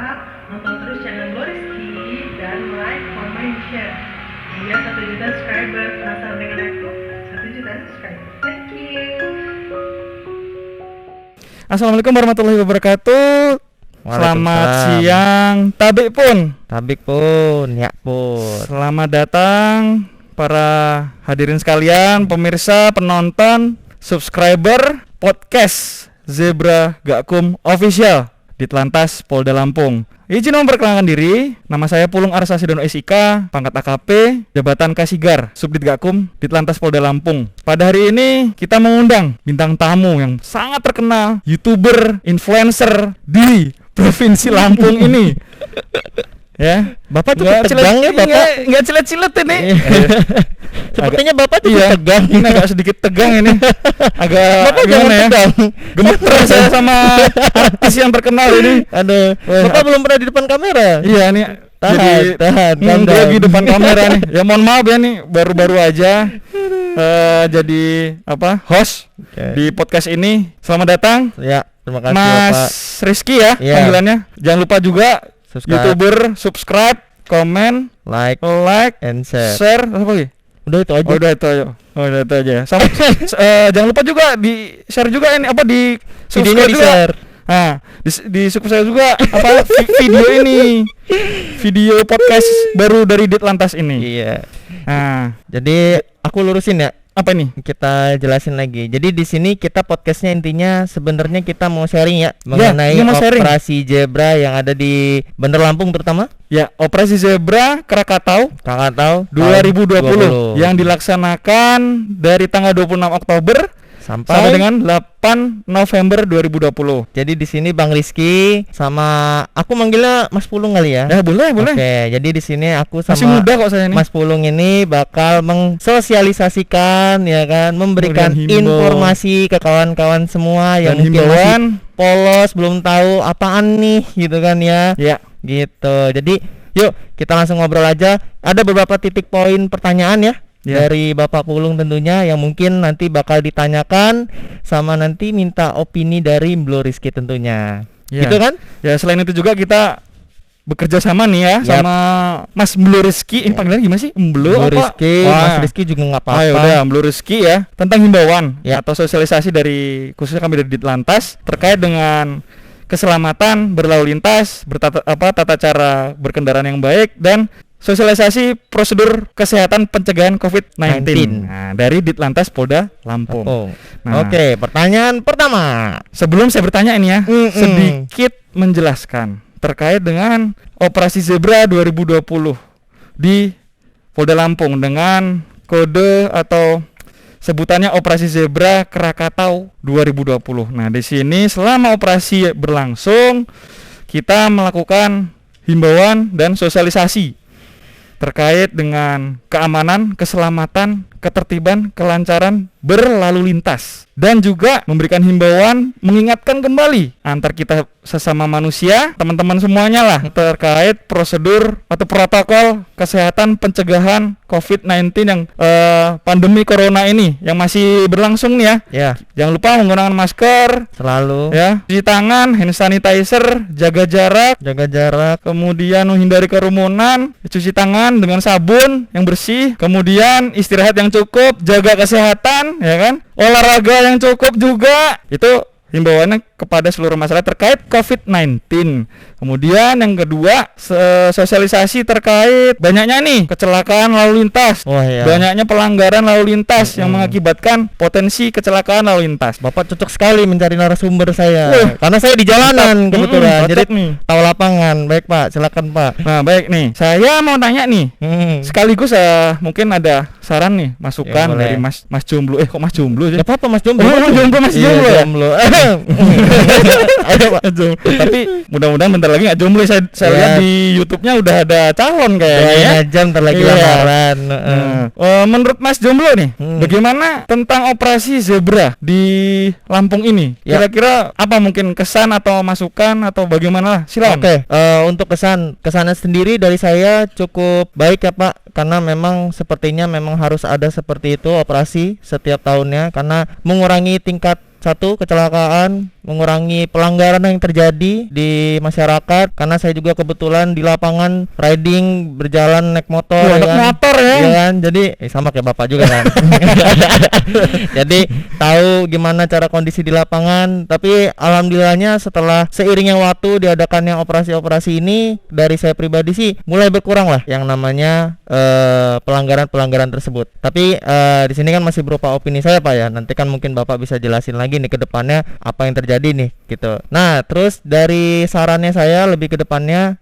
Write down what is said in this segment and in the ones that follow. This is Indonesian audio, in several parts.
nonton terus channel Gloriski dan like, comment, share hingga 1 juta subscriber. Penasaran dengan aku? 1 juta subscriber. Thank you. Assalamualaikum warahmatullahi wabarakatuh. Selamat siang, Tabik pun. Ya pun. Selamat datang para hadirin sekalian, pemirsa, penonton, subscriber podcast Zebra Gakum Official Ditlantas Polda Lampung. Izin memperkenalkan diri, nama saya Pulung Arsasedono SIK, pangkat AKP, jabatan Kasigar, Subdit Gakum, Ditlantas Polda Lampung. Pada hari ini kita mengundang bintang tamu yang sangat terkenal, YouTuber, influencer di Provinsi Lampung ini. Ya, Bapak cukup tegang ya, Bapak. Enggak cilet-cilet ini. Sepertinya Bapak cukup tegang. Ini agak sedikit tegang ini. Agak Bapak jangan tegang. Gemeter saya sama artis yang terkenal ini. Aduh, Bapak belum pernah di depan kamera. Iya nih. Tahan. Lagi depan kamera nih. Ya mohon maaf ya nih, baru-baru aja jadi host di podcast ini. Selamat datang. Ya, terima kasih Mas Bapak. Rizky ya panggilannya. Jangan lupa juga YouTuber, subscribe, komen, like, and share, apa lagi? Udah itu aja. Udah itu aja. Sama jangan lupa juga di share juga ini di videonya subscribe di juga. share. Nah, di subscribe juga video ini. Video podcast baru dari Ditlantas ini. Iya. Nah, jadi aku lurusin ya. apa ini? Kita jelasin lagi. Jadi di sini kita podcastnya intinya sebenarnya kita mau sharing ya mengenai operasi Zebra yang ada di Bandar Lampung terutama. Ya, operasi Zebra Krakatau 2020 yang dilaksanakan dari tanggal 26 Oktober sampai dengan 8 November 2020. Jadi di sini Bang Rizky sama aku manggilnya Mas Pulung kali ya. Ya, boleh. Oke, jadi di sini aku sama masih muda kok saya ini. Mas Pulung ini bakal mensosialisasikan ya kan, memberikan informasi ke kawan-kawan semua yang mungkin masih polos, belum tahu apaan nih gitu kan ya. Ya, gitu. Jadi yuk kita langsung ngobrol aja. Ada beberapa titik poin pertanyaan ya. Dari Bapak Pulung tentunya yang mungkin nanti bakal ditanyakan sama nanti minta opini dari Mblo Rizky tentunya. Gitu kan? Ya, selain itu juga kita bekerja sama nih ya sama Mas Mblo Rizky. Ini panggilannya gimana sih? Mblo Rizky, Mas Rizky juga enggak apa-apa. Ayo udah Mblo Rizky ya, tentang himbauan atau sosialisasi dari khususnya kami dari Ditlantas terkait dengan keselamatan berlalu lintas, tata cara berkendaraan yang baik dan sosialisasi prosedur kesehatan pencegahan COVID-19 dari Ditlantas Polda Lampung. Nah, oke, pertanyaan pertama. Sebelum saya bertanya ini ya, sedikit menjelaskan terkait dengan operasi Zebra 2020 di Polda Lampung dengan kode atau sebutannya operasi Zebra Krakatau 2020. Nah, di sini selama operasi berlangsung kita melakukan himbauan dan sosialisasi terkait dengan keamanan, keselamatan, ketertiban, kelancaran berlalu lintas dan juga memberikan himbauan mengingatkan kembali antar kita sesama manusia, teman-teman semuanya lah terkait prosedur atau protokol kesehatan pencegahan COVID-19 yang pandemi corona ini yang masih berlangsung nih ya. Jangan lupa menggunakan masker selalu ya, cuci tangan, hand sanitizer, jaga jarak, kemudian menghindari kerumunan, cuci tangan dengan sabun yang bersih, kemudian istirahat yang cukup, jaga kesehatan ya kan, olahraga yang cukup juga. Itu himbauannya kepada seluruh masyarakat terkait COVID-19. Kemudian yang kedua, sosialisasi terkait banyaknya nih kecelakaan lalu lintas. Banyaknya pelanggaran lalu lintas yang mengakibatkan potensi kecelakaan lalu lintas. Bapak cocok sekali mencari narasumber saya. Karena saya di jalanan kebetulan. Jadi tahu lapangan. Baik Pak, silakan Pak. Nah, baik nih. Saya mau tanya nih. Sekaligus mungkin ada saran nih, masukan dari Mas Jomblo. Kok Mas Jomblo sih? Enggak apa-apa Mas Jomblo. Mas Jomblo. Tapi mudah-mudahan bentar lagi nggak jomblo. Saya lihat di YouTube-nya udah ada calon kayaknya. Jam ntar lagi lamaran. Menurut Mas Jomblo nih, bagaimana tentang operasi Zebra di Lampung ini? Kira-kira apa mungkin kesan atau masukan atau bagaimana? Silakan. Oke. Untuk kesannya sendiri dari saya cukup baik ya Pak, karena memang sepertinya memang harus ada seperti itu operasi setiap tahunnya karena mengurangi tingkat satu kecelakaan, mengurangi pelanggaran yang terjadi di masyarakat, karena saya juga kebetulan di lapangan riding, berjalan naik motor. Wah, ya naik kan? motor ya? Iya kan, jadi sama kayak bapak juga kan. Jadi tahu gimana cara kondisi di lapangan. Tapi alhamdulillahnya setelah seiringnya waktu diadakannya operasi-operasi ini, dari saya pribadi sih mulai berkurang lah yang namanya pelanggaran-pelanggaran tersebut. Tapi di sini kan masih berupa opini saya Pak ya. Nanti kan mungkin Bapak bisa jelasin lagi nih ke depannya apa yang terjadi nih gitu. Nah, terus dari sarannya saya lebih ke depannya,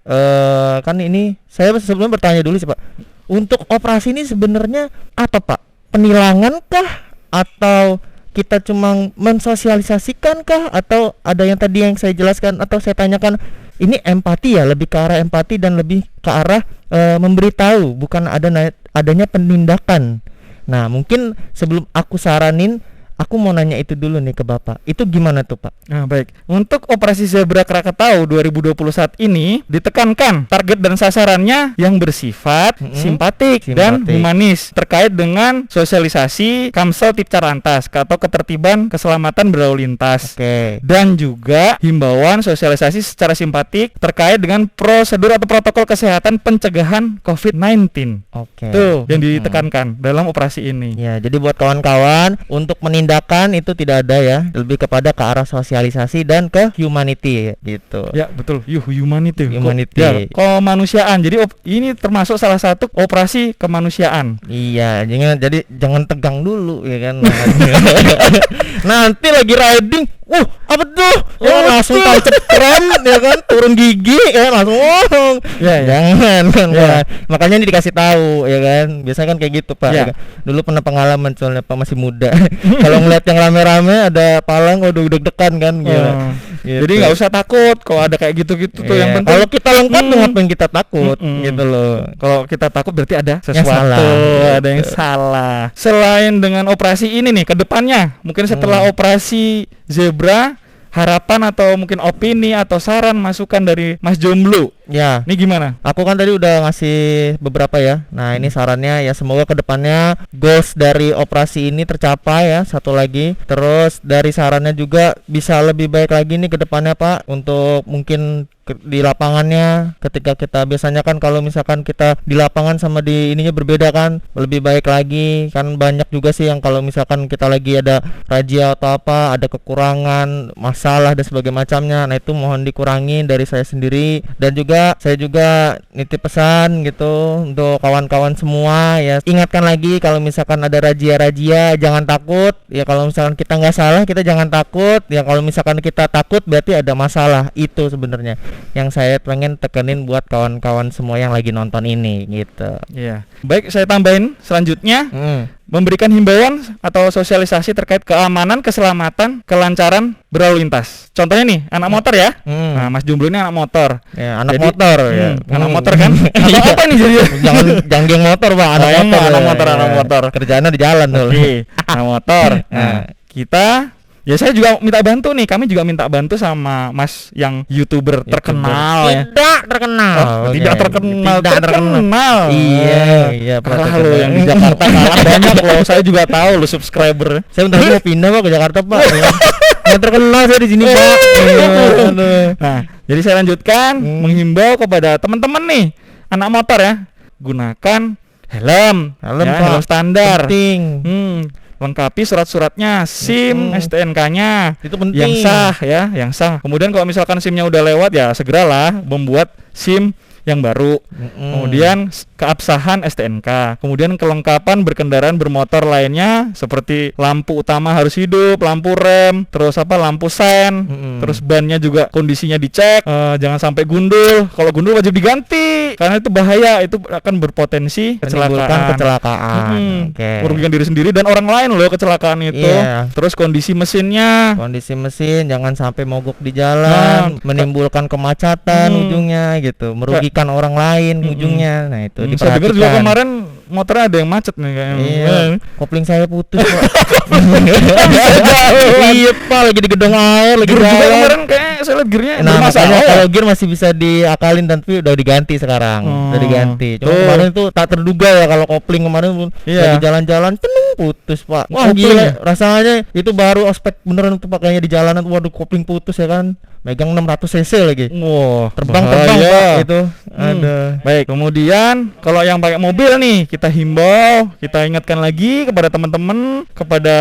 kan ini saya sebelumnya bertanya dulu sih Pak. Untuk operasi ini sebenarnya apa Pak? Penilangan kah, atau kita cuma mensosialisasikan kah, atau ada yang tadi yang saya jelaskan atau saya tanyakan, ini empati ya, lebih ke arah empati dan lebih ke arah memberitahu, bukan adanya penindakan. Nah, mungkin sebelum aku saranin, aku mau nanya itu dulu nih ke Bapak. Itu gimana tuh Pak? Nah, baik. Untuk operasi Zebra Krakatau 2020 saat ini ditekankan target dan sasarannya yang bersifat simpatik dan humanis terkait dengan sosialisasi Kamsel Tipcarantas atau ketertiban keselamatan berlalu lintas. Oke. Dan juga himbauan sosialisasi secara simpatik terkait dengan prosedur atau protokol kesehatan pencegahan COVID-19. Oke. Tuh yang ditekankan dalam operasi ini. Ya, jadi buat kawan-kawan, untuk menindakan itu tidak ada ya, lebih kepada ke arah sosialisasi dan ke humanity gitu. Ya betul, humanity. Humanity. Kemanusiaan. Jadi ini termasuk salah satu operasi kemanusiaan. Iya, jangan tegang dulu ya kan. Nanti lagi riding, apa tuh? Ya langsung tancap rem ya kan, turun gigi ya langsung. Ya. Jangan kan. Ya. Makanya ini dikasih tahu ya kan. Biasanya kan kayak gitu Pak. Ya. Ya kan? Dulu pernah pengalaman soalnya Pak masih muda. Kalau ngeliat yang rame-rame ada palang, udah deg-degan kan gitu. Gitu. Jadi nggak usah takut kalau ada kayak gitu-gitu tuh. Yang penting kalau kita lengkap tuh ngapain kita takut gitu loh. Kalau kita takut berarti ada Yang sesuatu, salah. ada yang salah. Selain dengan operasi ini nih, ke depannya mungkin setelah operasi Zebra, harapan atau mungkin opini atau saran masukan dari Mas Jomblo. Ya. Ini gimana? Aku kan tadi udah ngasih beberapa ya. Nah, ini sarannya ya, semoga kedepannya goals dari operasi ini tercapai ya. Satu lagi. Terus dari sarannya juga bisa lebih baik lagi nih kedepannya Pak, untuk mungkin di lapangannya. Ketika kita biasanya kan kalau misalkan kita di lapangan sama di ininya berbeda kan, lebih baik lagi. Kan banyak juga sih yang kalau misalkan kita lagi ada razia atau apa, ada kekurangan, masalah dan sebagainya macamnya. Nah, itu mohon dikurangi dari saya sendiri. Dan juga saya juga nitip pesan gitu untuk kawan-kawan semua ya, ingatkan lagi kalau misalkan ada razia-razia jangan takut ya. Kalau misalkan kita nggak salah, kita jangan takut ya. Kalau misalkan kita takut berarti ada masalah. Itu sebenarnya yang saya pengen tekenin buat kawan-kawan semua yang lagi nonton ini gitu. Iya. Baik, saya tambahin selanjutnya. Memberikan himbauan atau sosialisasi terkait keamanan, keselamatan, kelancaran berlalu lintas. Contohnya nih, anak motor ya. Nah, Mas Jomblo ini anak motor. Ya, anak Jadi, motor ya. Anak motor kan? Atau apa nih jadi? jangan geng motor Pak, anak motor. Anak motor. Kerjaannya di jalan tuh. Anak motor. Nah, kita saya juga minta bantu nih. Kami juga minta bantu sama Mas yang YouTuber terkenal ya. Tidak terkenal. Tidak terkenal. Iya, kalah lo yang di Jakarta, kalah banyak loh. Saya juga tahu lo subscriber. Saya bentar mau pindah Pak ke Jakarta Pak. Yang terkenal saya di sini Pak. Nah, jadi saya lanjutkan menghimbau kepada teman-teman nih anak motor ya, gunakan helm ya, helm standar. Penting. Lengkapi surat-suratnya, SIM, STNK-nya Itu penting. yang sah ya, yang sah. Kemudian kalau misalkan SIM-nya udah lewat ya segeralah membuat SIM yang baru. Kemudian keabsahan STNK. Kemudian kelengkapan berkendaraan bermotor lainnya seperti lampu utama harus hidup, lampu rem, terus lampu sen, terus bannya juga kondisinya dicek, jangan sampai gundul. Kalau gundul wajib diganti karena itu bahaya, itu akan berpotensi kecelakaan. Merugikan diri sendiri dan orang lain loh kecelakaan itu. Terus kondisi mesin jangan sampai mogok di jalan, menimbulkan kemacatan ujungnya gitu, merugikan orang lain ujungnya. Nah, itu saya dengar juga kemarin motornya ada yang macet nih kayaknya. Iya, kopling saya putus Pak. jalan. Iya Pak, lagi di gedung air, lagi Gear juga jalan. kemarin kayak saya lihat gearnya Nah bermasalah makanya ya. kalau gear masih bisa diakalin tapi udah diganti sekarang. Udah diganti. Cuma Tuh. kemarin tuh tak terduga ya kalau kopling kemarin Iya. lagi jalan-jalan tenung putus Pak. Wah Kopling gila, ya? rasanya itu baru ospek beneran tuh pakainya di jalanan. Waduh kopling putus ya kan. Megang 600 cc lagi. Wah, Terbang-terbang bahaya. Pak itu. Hmm. Ada. Baik, kemudian kalau yang pakai mobil nih, kita himbau, kita ingatkan lagi kepada teman-teman, kepada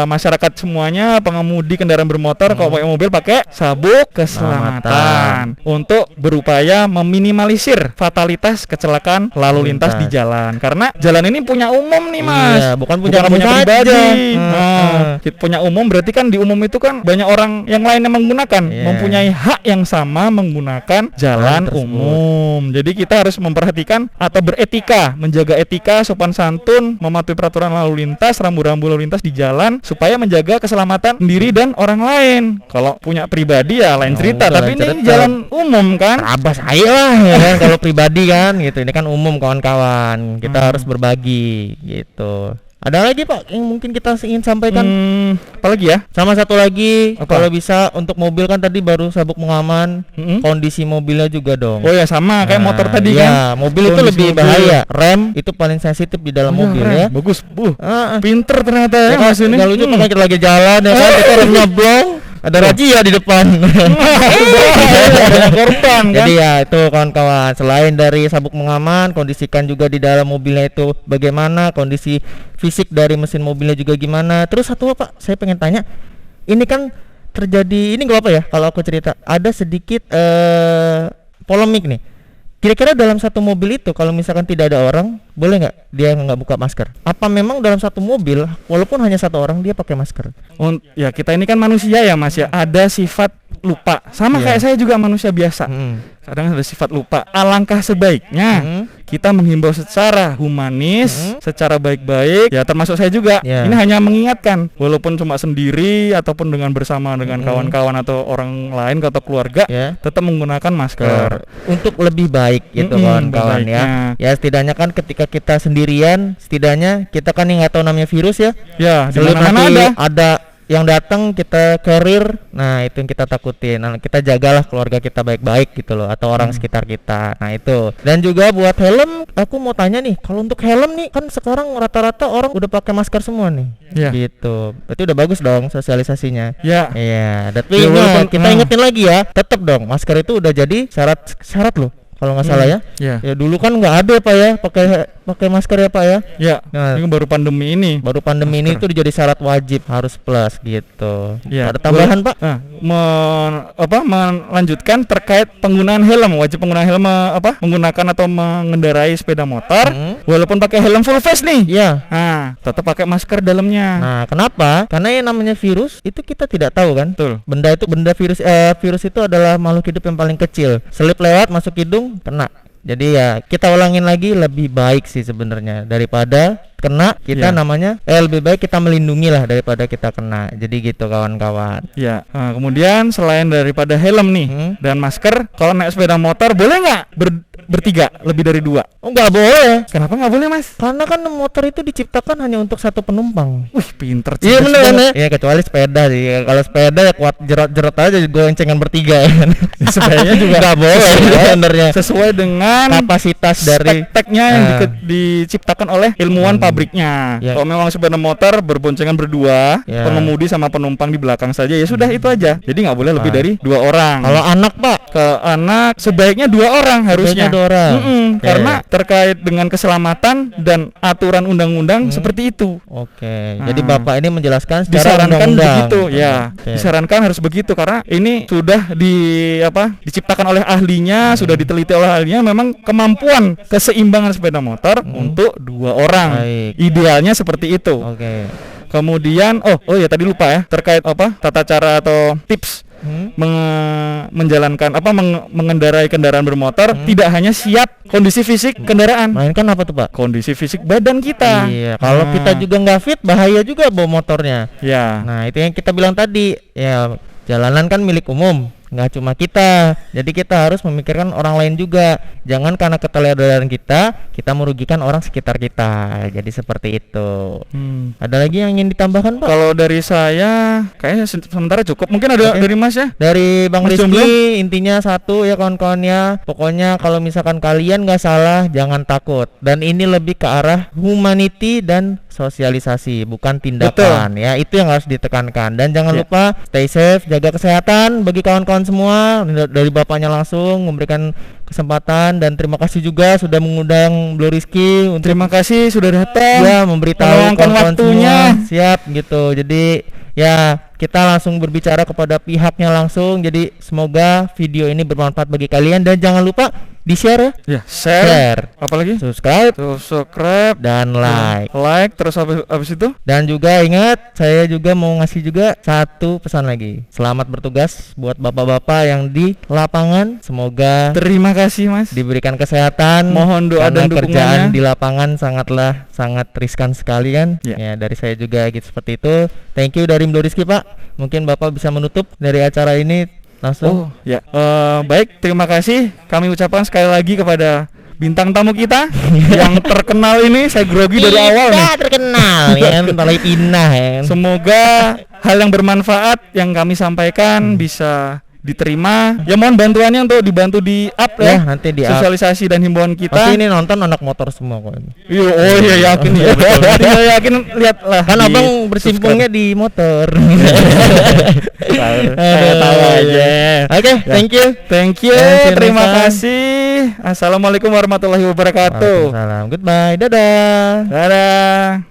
masyarakat semuanya, pengemudi kendaraan bermotor, kalau pakai mobil pakai sabuk keselamatan untuk berupaya meminimalisir fatalitas kecelakaan lalu lintas di jalan. Karena jalan ini punya umum nih, Mas. Iya, bukan punya kamu punya saja. pribadi. Heeh. Punya umum berarti kan di umum itu kan banyak orang yang lain yang menggunakan, Iya. mempunyai hak yang sama menggunakan jalan tersebut. umum. Jadi kita harus memperhatikan atau beretika, menjaga etika, sopan santun, mematuhi peraturan lalu lintas, rambu-rambu lalu lintas di jalan supaya menjaga keselamatan sendiri dan orang lain. Kalau punya pribadi ya lain Oh, cerita, udah tapi lain ini cerita. jalan umum kan. Terabas saya lah ya kan kalau pribadi kan gitu. Ini kan umum kawan-kawan. Kita harus berbagi gitu. Ada lagi Pak yang mungkin kita ingin sampaikan? Apalagi ya? Sama satu lagi, Apa? kalau bisa untuk mobil kan tadi baru sabuk pengaman, Mm-mm. kondisi mobilnya juga dong. Oh ya sama kayak motor tadi iya, kan. mobil itu Kondisi lebih mobil. bahaya. Rem itu paling sensitif di dalam mobil Keren, ya. bagus. Ah, Pinter ternyata ya, ya kan, Mas ini. nggak lucu kalau kita lagi jalan ya kan, kita remnya blong, ada razia di depan. Banyak korban kan. Jadi ya itu kawan-kawan, selain dari sabuk pengaman, kondisikan juga di dalam mobilnya itu bagaimana, kondisi fisik dari mesin mobilnya juga gimana. Terus satu Pak, saya pengen tanya, ini kan terjadi, ini gak apa ya kalau aku cerita, ada sedikit polemik nih. Kira-kira dalam satu mobil itu kalau misalkan tidak ada orang, boleh nggak dia nggak buka masker? Apa memang dalam satu mobil walaupun hanya satu orang dia pakai masker? Ya kita ini kan manusia ya Mas ya, ada sifat lupa. Sama Iya. kayak saya juga manusia biasa. Kadang ada sifat lupa. Alangkah sebaiknya kita menghimbau secara humanis, secara baik-baik. Ya termasuk saya juga. Iya. Ini hanya mengingatkan, walaupun cuma sendiri ataupun dengan bersama dengan kawan-kawan atau orang lain atau keluarga, Ya. tetap menggunakan masker. Untuk lebih baik gitu kawan-kawan ya. baiknya. Ya setidaknya kan ketika kita sendirian, setidaknya kita kan yang nggak tahu namanya virus ya. Ya, di Selip mana-mana nanti ada. ada yang datang kita carrier, nah itu yang kita takutin. Nah, kita jagalah keluarga kita baik-baik gitu loh, atau orang sekitar kita. Nah itu. Dan juga buat helm, aku mau tanya nih, kalau untuk helm nih kan sekarang rata-rata orang udah pakai masker semua nih. Iya. Gitu. Berarti udah bagus dong sosialisasinya. Ya. Iya. Tapi Ya, walaupun- kita ingetin lagi ya, tetap dong masker itu udah jadi syarat loh. Kalau nggak salah ya. Ya. Ya dulu kan nggak ada Pak ya, pakai masker ya Pak ya. Ya. Nah, Ini baru pandemi ini. baru pandemi ini Masker. itu jadi syarat wajib harus plus gitu. Ya, Ada tambahan Pak? Nah, melanjutkan terkait penggunaan helm, wajib penggunaan helm menggunakan atau mengendarai sepeda motor, walaupun pakai helm full face nih. Iya. Nah, tetap pakai masker dalamnya. Nah, kenapa? Karena yang namanya virus itu kita tidak tahu kan. Betul. Benda virus itu adalah makhluk hidup yang paling kecil. Selip lewat masuk hidung kena. Jadi ya kita ulangin lagi, lebih baik sih sebenarnya daripada kena kita Ya. namanya lebih baik kita melindungi lah daripada kita kena. Jadi gitu kawan-kawan. Ya. Nah, kemudian selain daripada helm nih dan masker, kalau naik sepeda motor boleh nggak bertiga, lebih dari 2? Oh nggak boleh. Kenapa nggak boleh, Mas? Karena kan motor itu diciptakan hanya untuk satu penumpang. Wih, pinter. Iya cerdas bener kan banget. ya? Iya kecuali sepeda sih. Kalau sepeda ya kuat jerat-jerat aja goncengan bertiga ya kan. Sepedanya juga nggak boleh sebenarnya. Sesuai dengan Kapasitas dari spek-speknya yang diciptakan oleh ilmuwan pabriknya. Ya. Kalau memang sepeda motor berboncengan berdua, Ya. pengemudi sama penumpang di belakang saja, ya sudah itu aja. Jadi nggak boleh lebih dari 2 orang. Kalau anak Pak, Ke anak sebaiknya 2 orang harusnya. 2 orang. Ya, Karena ya. terkait dengan keselamatan dan aturan undang-undang seperti itu. Oke. Jadi Bapak ini menjelaskan secara Disarankan undang-undang. begitu ya. Oke. Disarankan harus begitu karena ini sudah diciptakan oleh ahlinya, sudah diteliti oleh ahlinya, memang kemampuan keseimbangan sepeda motor untuk 2 orang. Baik. Idealnya seperti itu. Oke. Kemudian oh ya tadi lupa ya, terkait tata cara atau tips menjalankan mengendarai kendaraan bermotor, tidak hanya siap kondisi fisik kendaraan, Mainkan apa tuh Pak? kondisi fisik badan kita. Iya. Kalau Nah, kita juga nggak fit, bahaya juga bawa motornya. ya. Nah itu yang kita bilang tadi. Ya jalanan kan milik umum, nggak cuma kita. Jadi kita harus memikirkan orang lain juga. jangan karena keteledoran kita merugikan orang sekitar kita. Jadi seperti itu. Ada lagi yang ingin ditambahkan, Pak? Kalau dari saya kayaknya sementara cukup. Mungkin ada Oke. dari Mas ya? Dari Bang Mas Rizky, Jomblo? intinya satu ya kawan-kawannya, pokoknya kalau misalkan kalian nggak salah jangan takut, dan ini lebih ke arah humanity dan sosialisasi, bukan tindakan. Ya, itu yang harus ditekankan. Dan jangan Ya. lupa stay safe, jaga kesehatan bagi kawan-kawan semua. Dari bapaknya langsung memberikan kesempatan, dan terima kasih juga sudah mengundang Bro Rizky untuk Terima kasih sudah datang. ya memberitahu meluangkan kawan-kawan waktunya. semua. Siap gitu. Jadi ya kita langsung berbicara kepada pihaknya langsung. Jadi semoga video ini bermanfaat bagi kalian, dan jangan lupa di-share ya. Ya, share. Apalagi? Subscribe Subscribe dan like. like terus habis itu Dan juga ingat, saya juga mau ngasih juga satu pesan lagi. Selamat bertugas buat bapak-bapak yang di lapangan. Semoga terima kasih Mas. diberikan kesehatan. Mohon doa karena dan kerjaan dukungannya. di lapangan sangat riskan sekali kan. Ya. Ya, dari saya juga gitu seperti itu. Thank you dari Bro Rizky, Pak. Mungkin Bapak bisa menutup dari acara ini langsung. Oh ya, baik, terima kasih kami ucapkan sekali lagi kepada bintang tamu kita yang terkenal ini. Saya grogi dari awal nih. Kita terkenal ya kan, mulai pindah ya kan. Semoga hal yang bermanfaat yang kami sampaikan bisa diterima. Ya mohon bantuannya untuk dibantu di up Ya, ya, nanti di up. sosialisasi dan himbauan Pasti kita. ini nonton anak motor semua kok ini. Iya, oh iya yakin ya. Tinggal yakin lihatlah. Kan di abang bersimpungnya di motor. Saya tahu aja. Oke, Ya. thank you. Thank you, Terima terima kasih. kasih. Assalamualaikum warahmatullahi wabarakatuh. Waalaikumsalam. Goodbye. Dadah. Dadah.